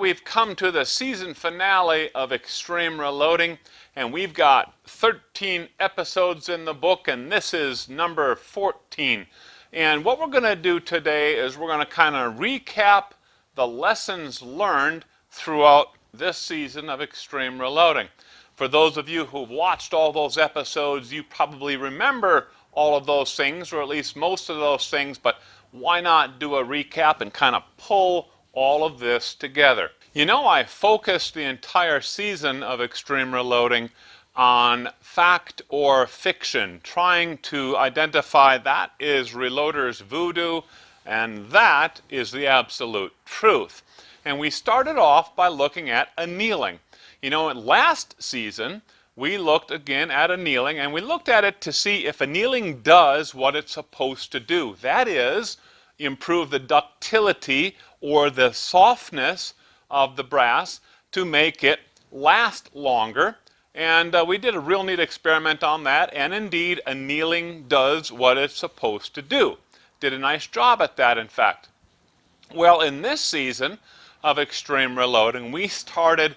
we've come to the season finale of Extreme Reloading, and we've got 13 episodes in the book, and this is number 14. And what we're going to do today is we're going to kind of recap the lessons learned throughout this season of Extreme Reloading. For those of you who've watched all those episodes, you probably remember all of those things, or at least most of those things, but why not do a recap and kind of pull all of this together? You know, I focused the entire season of Extreme Reloading on fact or fiction, trying to identify that is Reloader's voodoo and that is the absolute truth. And we started off by looking at annealing. You know, in last season, we looked again at annealing, and we looked at it to see if annealing does what it's supposed to do. That is, improve the ductility or the softness of the brass to make it last longer. And we did a real neat experiment on that, and indeed, annealing does what it's supposed to do. Did a nice job at that, in fact. Well, in this season of Extreme Reloading, we started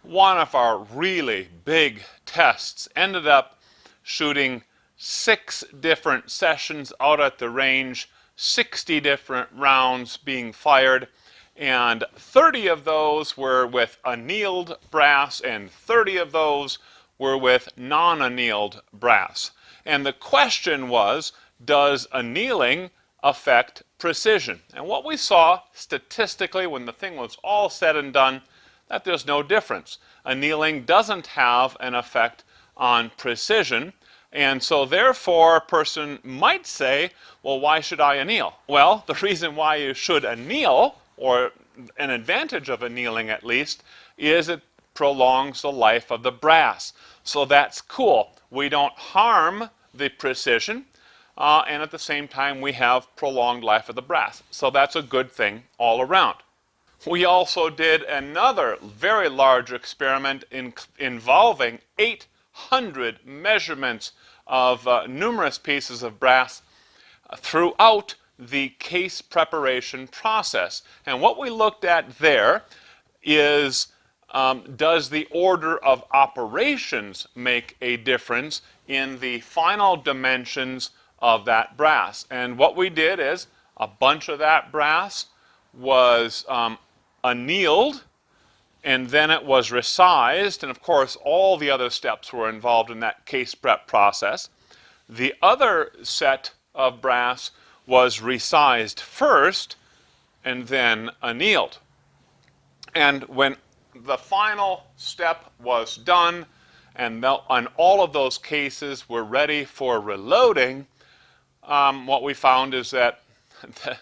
one of our really big tests. Ended up shooting 6 different sessions out at the range, 60 different rounds being fired, and 30 of those were with annealed brass and 30 of those were with non-annealed brass. And the question was, does annealing affect precision? And what we saw statistically when the thing was all said and done, that there's no difference. Annealing doesn't have an effect on precision, and so therefore a person might say, well, why should I anneal? Well, the reason why you should anneal, or an advantage of annealing at least, is it prolongs the life of the brass. So that's cool. We don't harm the precision, and at the same time we have prolonged life of the brass. So that's a good thing all around. We also did another very large experiment involving 800 measurements of numerous pieces of brass throughout the case preparation process. And what we looked at there is, does the order of operations make a difference in the final dimensions of that brass? And what we did is a bunch of that brass was annealed, and then it was resized, and of course all the other steps were involved in that case prep process. The other set of brass was resized first and then annealed. And when the final step was done and all of those cases were ready for reloading, what we found is that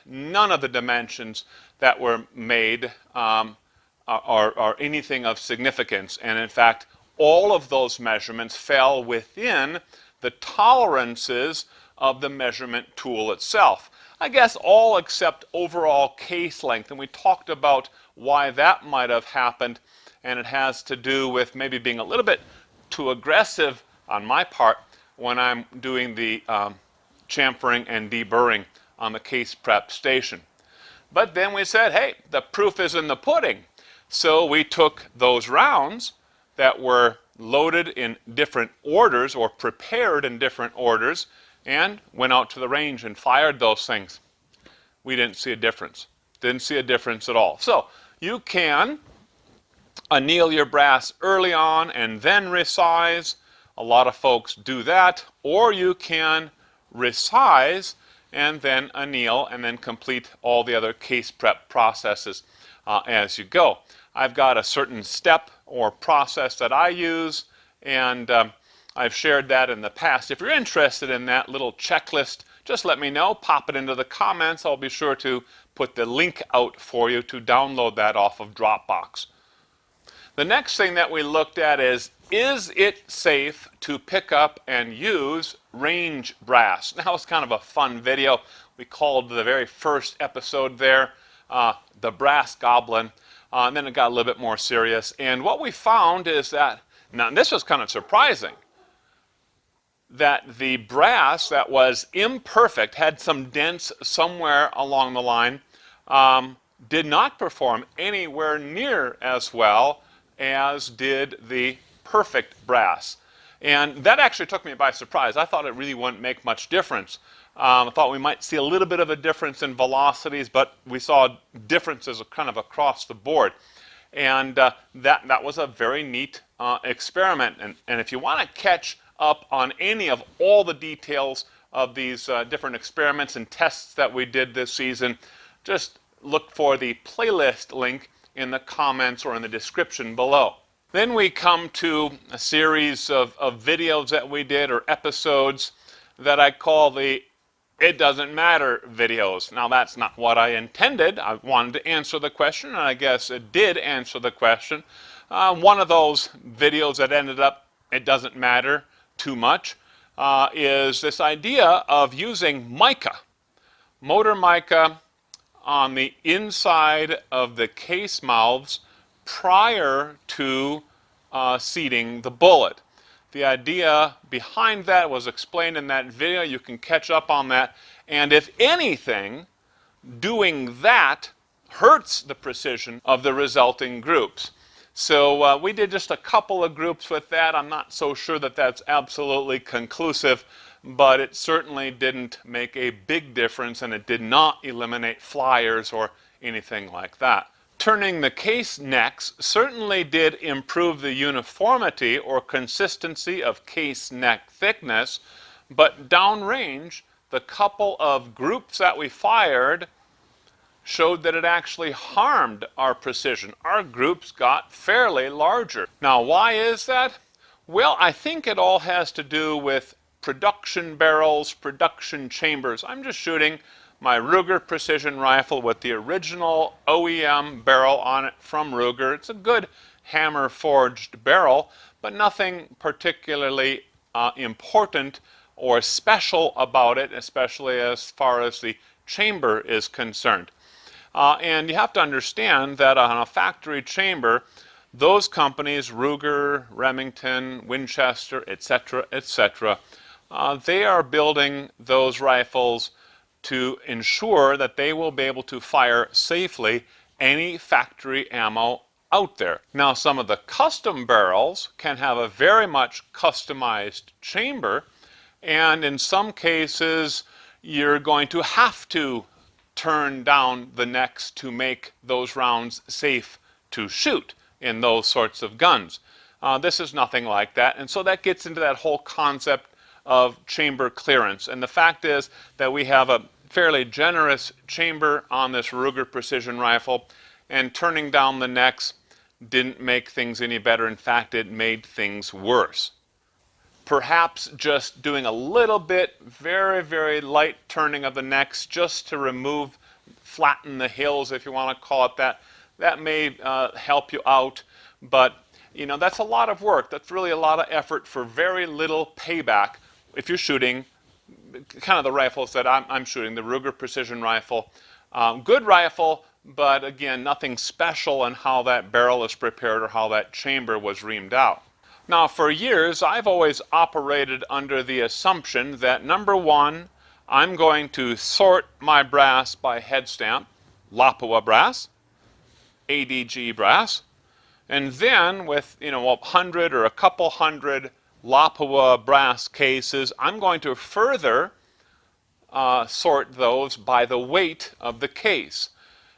none of the dimensions that were made are anything of significance. And in fact, all of those measurements fell within the tolerances of the measurement tool itself. I guess all except overall case length. And we talked about why that might have happened. And it has to do with maybe being a little bit too aggressive on my part when I'm doing the chamfering and deburring on the case prep station. But then we said, hey, the proof is in the pudding. So we took those rounds that were loaded in different orders or prepared in different orders and went out to the range and fired those things. We didn't see a difference. Didn't see a difference at all. So you can anneal your brass early on and then resize. A lot of folks do that. Or you can resize and then anneal, and then complete all the other case prep processes as you go. I've got a certain step or process that I use, and I've shared that in the past. If you're interested in that little checklist, just let me know. Pop it into the comments. I'll be sure to put the link out for you to download that off of Dropbox. The next thing that we looked at is it safe to pick up and use range brass? Now, it's kind of a fun video. We called the very first episode there, the Brass Goblin, and then it got a little bit more serious. And what we found is that, now this was kind of surprising, that the brass that was imperfect, had some dents somewhere along the line, did not perform anywhere near as well as did the perfect brass. And that actually took me by surprise. I thought it really wouldn't make much difference. I thought we might see a little bit of a difference in velocities, but we saw differences kind of across the board. And that was a very neat experiment. And if you want to catch up on any of all the details of these different experiments and tests that we did this season, just look for the playlist link in the comments or in the description below. Then we come to a series of videos that we did, or episodes, that I call the "It Doesn't Matter" videos. Now, that's not what I intended. I wanted to answer the question, and I guess it did answer the question. One of those videos that ended up "It Doesn't Matter" too much is this idea of using mica, motor mica, on the inside of the case mouths prior to seating the bullet. The idea behind that was explained in that video. You can catch up on that. And if anything, doing that hurts the precision of the resulting groups. So we did just a couple of groups with that. I'm not so sure that that's absolutely conclusive, but it certainly didn't make a big difference, and it did not eliminate flyers or anything like that. Turning the case necks certainly did improve the uniformity or consistency of case neck thickness, but downrange, the couple of groups that we fired showed that it actually harmed our precision. Our groups got fairly larger. Now, why is that? Well, I think it all has to do with production barrels, production chambers. I'm just shooting my Ruger precision rifle with the original OEM barrel on it from Ruger. It's a good hammer forged barrel, but nothing particularly important or special about it, especially as far as the chamber is concerned. And you have to understand that on a factory chamber, those companies, Ruger, Remington, Winchester, etc., etc., they are building those rifles to ensure that they will be able to fire safely any factory ammo out there. Now, some of the custom barrels can have a very much customized chamber, and in some cases you're going to have to turn down the necks to make those rounds safe to shoot in those sorts of guns. This is nothing like that, and so that gets into that whole concept of chamber clearance. And the fact is that we have a fairly generous chamber on this Ruger precision rifle, and turning down the necks didn't make things any better. In fact, it made things worse. Perhaps just doing a little bit, very, very light turning of the necks just to remove, flatten the hills, if you want to call it that, that may help you out. But, you know, that's a lot of work. That's really a lot of effort for very little payback if you're shooting kind of the rifles that I'm shooting, the Ruger precision rifle. Good rifle, but again, nothing special in how that barrel is prepared or how that chamber was reamed out. Now, for years, I've always operated under the assumption that, number one, I'm going to sort my brass by head stamp, Lapua brass, ADG brass, and then with, you know, 100 or a couple hundred Lapua brass cases, I'm going to further sort those by the weight of the case.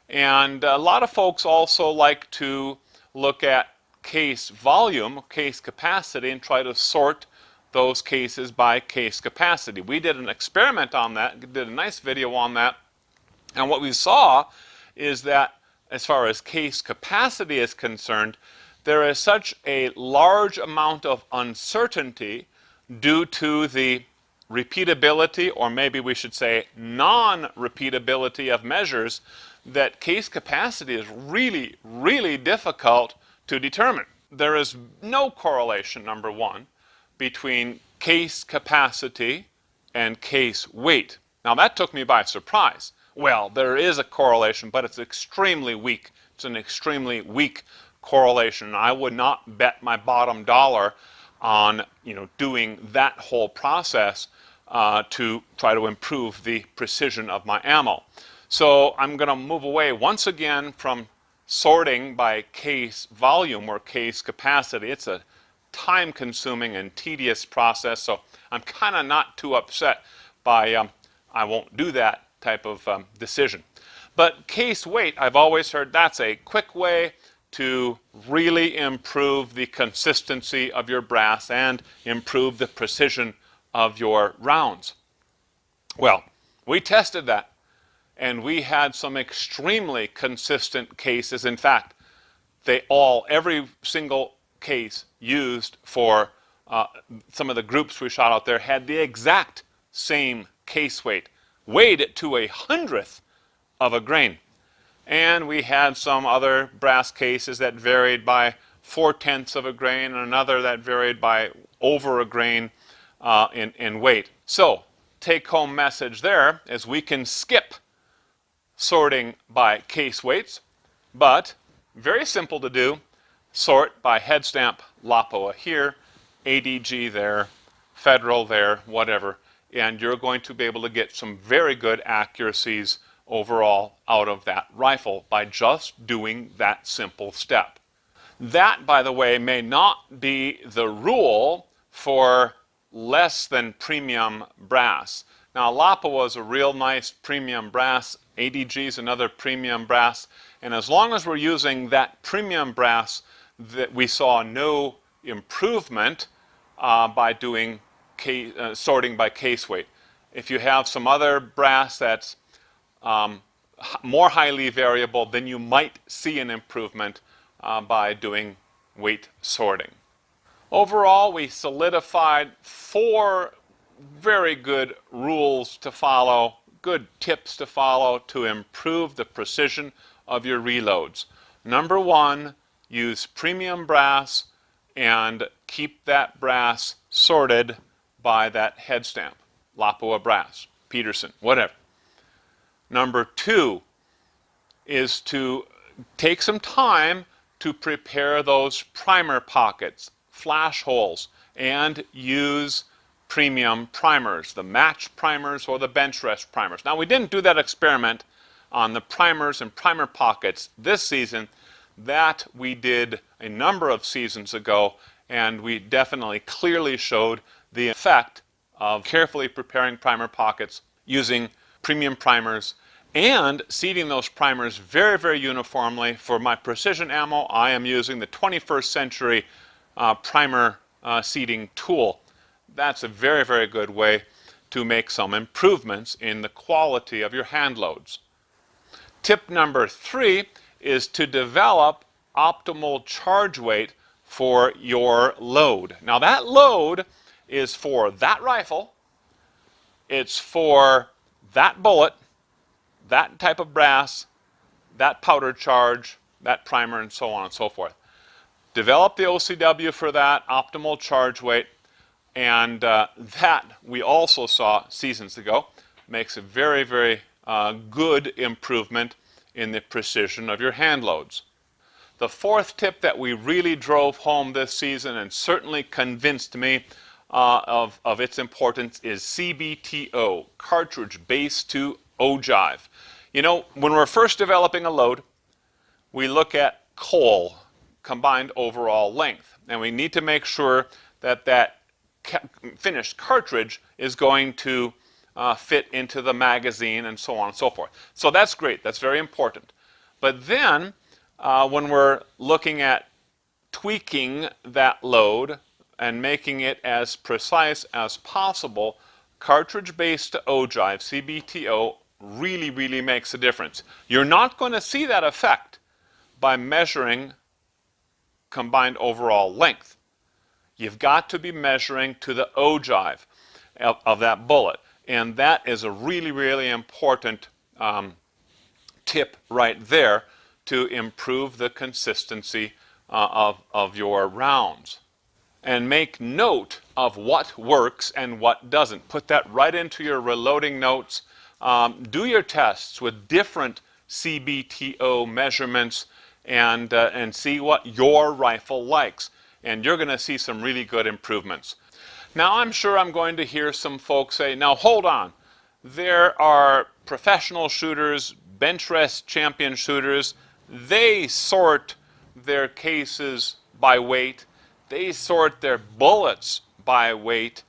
And a lot of folks also like to look at case volume, case capacity, and try to sort those cases by case capacity. We did an experiment on that, did a nice video on that, and what we saw is that as far as case capacity is concerned, there is such a large amount of uncertainty due to the repeatability, or maybe we should say non-repeatability of measures, that case capacity is really, really difficult to determine. There is no correlation, number one, between case capacity and case weight. Now, that took me by surprise. Well, there is a correlation, but it's extremely weak. It's an extremely weak correlation. I would not bet my bottom dollar on, you know, doing that whole process to try to improve the precision of my ammo. So I'm going to move away once again from sorting by case volume or case capacity. It's a time-consuming and tedious process, so I'm kind of not too upset by I won't do that type of decision. But case weight, I've always heard that's a quick way to really improve the consistency of your brass and improve the precision of your rounds. Well, we tested that, and we had some extremely consistent cases. In fact, every single case used for some of the groups we shot out there had the exact same case weight, weighed it to 1/100th of a grain. And we had some other brass cases that varied by 4/10ths of a grain, and another that varied by over a grain in weight. So, take-home message there is we can skip sorting by case weights, but very simple to do. Sort by head stamp, LAPOA here, ADG there, Federal there, whatever, and you're going to be able to get some very good accuracies overall out of that rifle by just doing that simple step. That, by the way, may not be the rule for less than premium brass. Now, LAPOA is a real nice premium brass. ADG is another premium brass. And as long as we're using that premium brass, that we saw no improvement by doing sorting by case weight. If you have some other brass that's more highly variable, then you might see an improvement by doing weight sorting. Overall, we solidified 4 very good rules to follow, good tips to follow to improve the precision of your reloads. Number 1, use premium brass and keep that brass sorted by that head stamp, LAPOA brass, Peterson, whatever. Number 2 is to take some time to prepare those primer pockets, flash holes, and use premium primers, the match primers or the bench rest primers. Now, we didn't do that experiment on the primers and primer pockets this season. That we did a number of seasons ago, and we definitely clearly showed the effect of carefully preparing primer pockets using premium primers and seeding those primers very, very uniformly. For my precision ammo, I am using the 21st Century primer seeding tool. That's a very, very good way to make some improvements in the quality of your hand loads. Tip number 3 is to develop optimal charge weight for your load. Now, that load is for that rifle, it's for that bullet, that type of brass, that powder charge, that primer, and so on and so forth. Develop the OCW for that optimal charge weight, and that we also saw seasons ago makes a very, very good improvement in the precision of your hand loads. The 4th tip that we really drove home this season and certainly convinced me of its importance is CBTO, cartridge base to ogive. You know, when we're first developing a load, we look at COL, combined overall length, and we need to make sure that that finished cartridge is going to fit into the magazine and so on and so forth. So that's great, that's very important. But then when we're looking at tweaking that load and making it as precise as possible, cartridge base to ogive, CBTO, really, really makes a difference. You're not going to see that effect by measuring combined overall length. You've got to be measuring to the ogive of that bullet. And that is a really, really important tip right there to improve the consistency of your rounds. And make note of what works and what doesn't. Put that right into your reloading notes. Do your tests with different CBTO measurements and see what your rifle likes. And you're going to see some really good improvements. Now, I'm sure I'm going to hear some folks say, now hold on, there are professional shooters, bench rest champion shooters, they sort their cases by weight. They sort their bullets by weight.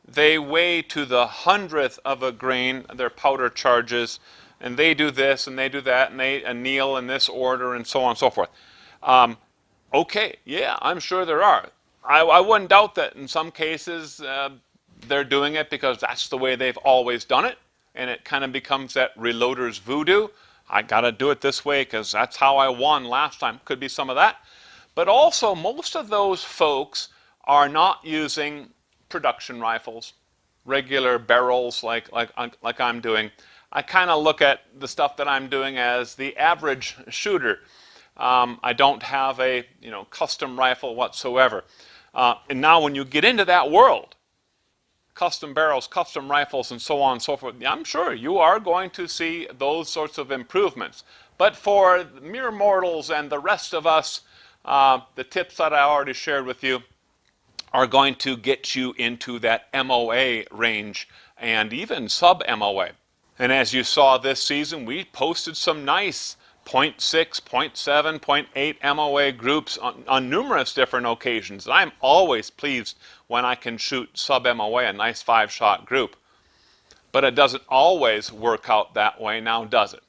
They weigh to the hundredth of a grain their powder charges, and they do this and they do that, and they anneal in this order, and so on and so forth. Okay, yeah, I'm sure there are. I wouldn't doubt that in some cases they're doing it because that's the way they've always done it, and it kind of becomes that reloader's voodoo. I got to do it this way because that's how I won last time. Could be some of that. But also, most of those folks are not using production rifles, regular barrels like I'm doing. I kind of look at the stuff that I'm doing as the average shooter. I don't have a custom rifle whatsoever. And now when you get into that world, custom barrels, custom rifles, and so on and so forth, I'm sure you are going to see those sorts of improvements. But for mere mortals and the rest of us, the tips that I already shared with you are going to get you into that MOA range and even sub-MOA. And as you saw this season, we posted some nice 0.6, 0.7, 0.8 MOA groups on numerous different occasions. And I'm always pleased when I can shoot sub-MOA, a nice 5-shot group. But it doesn't always work out that way now, does it?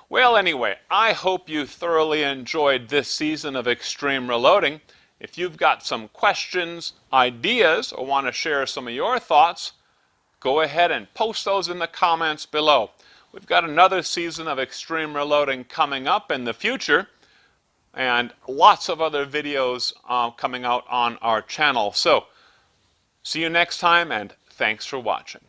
Well, anyway, I hope you thoroughly enjoyed this season of Extreme Reloading. If you've got some questions, ideas, or want to share some of your thoughts, go ahead and post those in the comments below. We've got another season of Extreme Reloading coming up in the future, and lots of other videos coming out on our channel. So, see you next time, and thanks for watching.